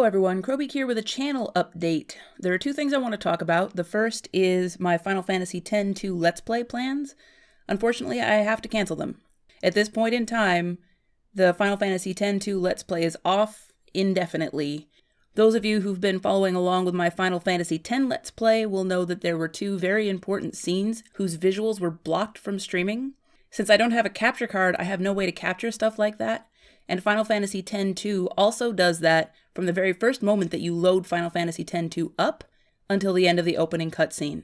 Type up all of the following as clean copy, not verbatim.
Hello everyone, Krobeak here with a channel update. There are two things I want to talk about. The first is my Final Fantasy X-2 Let's Play plans. Unfortunately, I have to cancel them. At this point in time, the Final Fantasy X-2 Let's Play is off indefinitely. Those of you who've been following along with my Final Fantasy X Let's Play will know that there were two very important scenes whose visuals were blocked from streaming. Since I don't have a capture card, I have no way to capture stuff like that. And Final Fantasy X-2 also does that from the very first moment that you load Final Fantasy X-2 up until the end of the opening cutscene.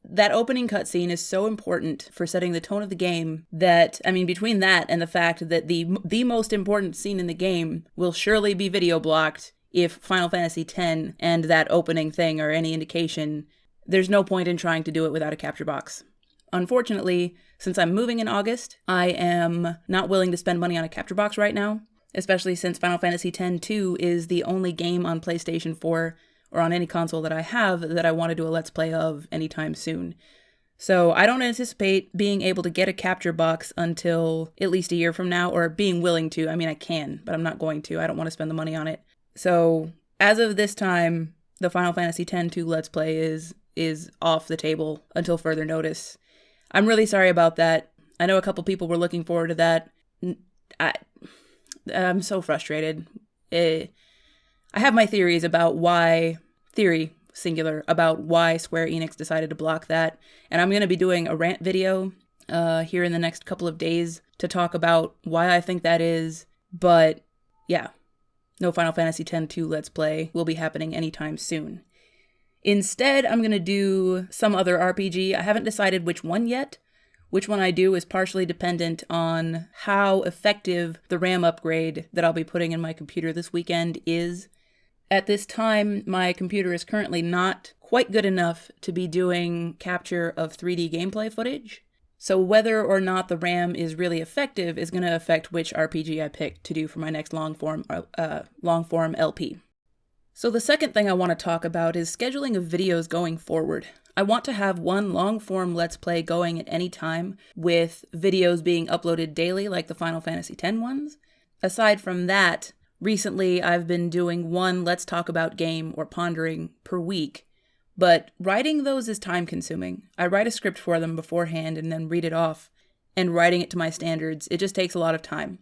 That opening cutscene is so important for setting the tone of the game that, between that and the fact that the most important scene in the game will surely be video blocked if Final Fantasy X and that opening thing are any indication, there's no point in trying to do it without a capture box. Unfortunately, since I'm moving in August, I am not willing to spend money on a capture box right now, especially since Final Fantasy X-2 is the only game on PlayStation 4 or on any console that I have that I want to do a Let's Play of anytime soon. So I don't anticipate being able to get a capture box until at least a year from now, or being willing to. I can, but I'm not going to. I don't want to spend the money on it. So as of this time, the Final Fantasy X-2 Let's Play is off the table until further notice. I'm really sorry about that. I know a couple people were looking forward to that. I'm so frustrated. I have my theories about why, about why Square Enix decided to block that. And I'm going to be doing a rant video here in the next couple of days to talk about why I think that is. But yeah, no Final Fantasy X-2 Let's Play will be happening anytime soon. Instead, I'm going to do some other RPG. I haven't decided which one yet. Which one I do is partially dependent on how effective the RAM upgrade that I'll be putting in my computer this weekend is. At this time, my computer is currently not quite good enough to be doing capture of 3D gameplay footage. So whether or not the RAM is really effective is going to affect which RPG I pick to do for my next long-form LP. So the second thing I want to talk about is scheduling of videos going forward. I want to have one long-form Let's Play going at any time, with videos being uploaded daily like the Final Fantasy X ones. Aside from that, recently I've been doing one Let's Talk About game or pondering per week, but writing those is time-consuming. I write a script for them beforehand and then read it off, and writing it to my standards, it just takes a lot of time.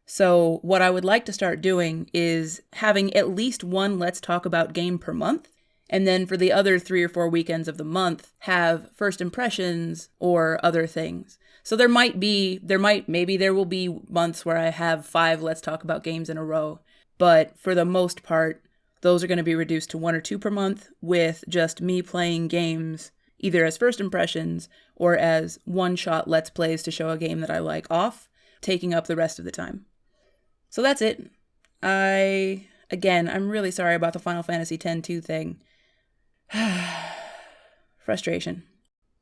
So what I would like to start doing is having at least one Let's Talk About game per month, and then for the other 3 or 4 weekends of the month, have first impressions or other things. So maybe there will be months where I have 5 Let's Talk About games in a row, but for the most part, those are going to be reduced to 1 or 2 per month, with just me playing games either as first impressions or as one-shot Let's Plays to show a game that I like off, taking up the rest of the time. So that's it. I'm really sorry about the Final Fantasy X-2 thing. Frustration.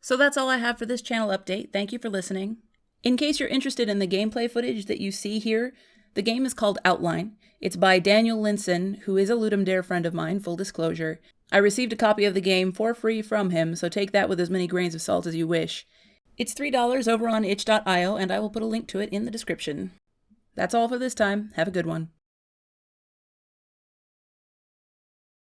So that's all I have for this channel update. Thank you for listening. In case you're interested in the gameplay footage that you see here, the game is called Outline. It's by Daniel Linson, who is a Ludum Dare friend of mine, full disclosure. I received a copy of the game for free from him, so take that with as many grains of salt as you wish. It's $3 over on itch.io, and I will put a link to it in the description. That's all for this time. Have a good one.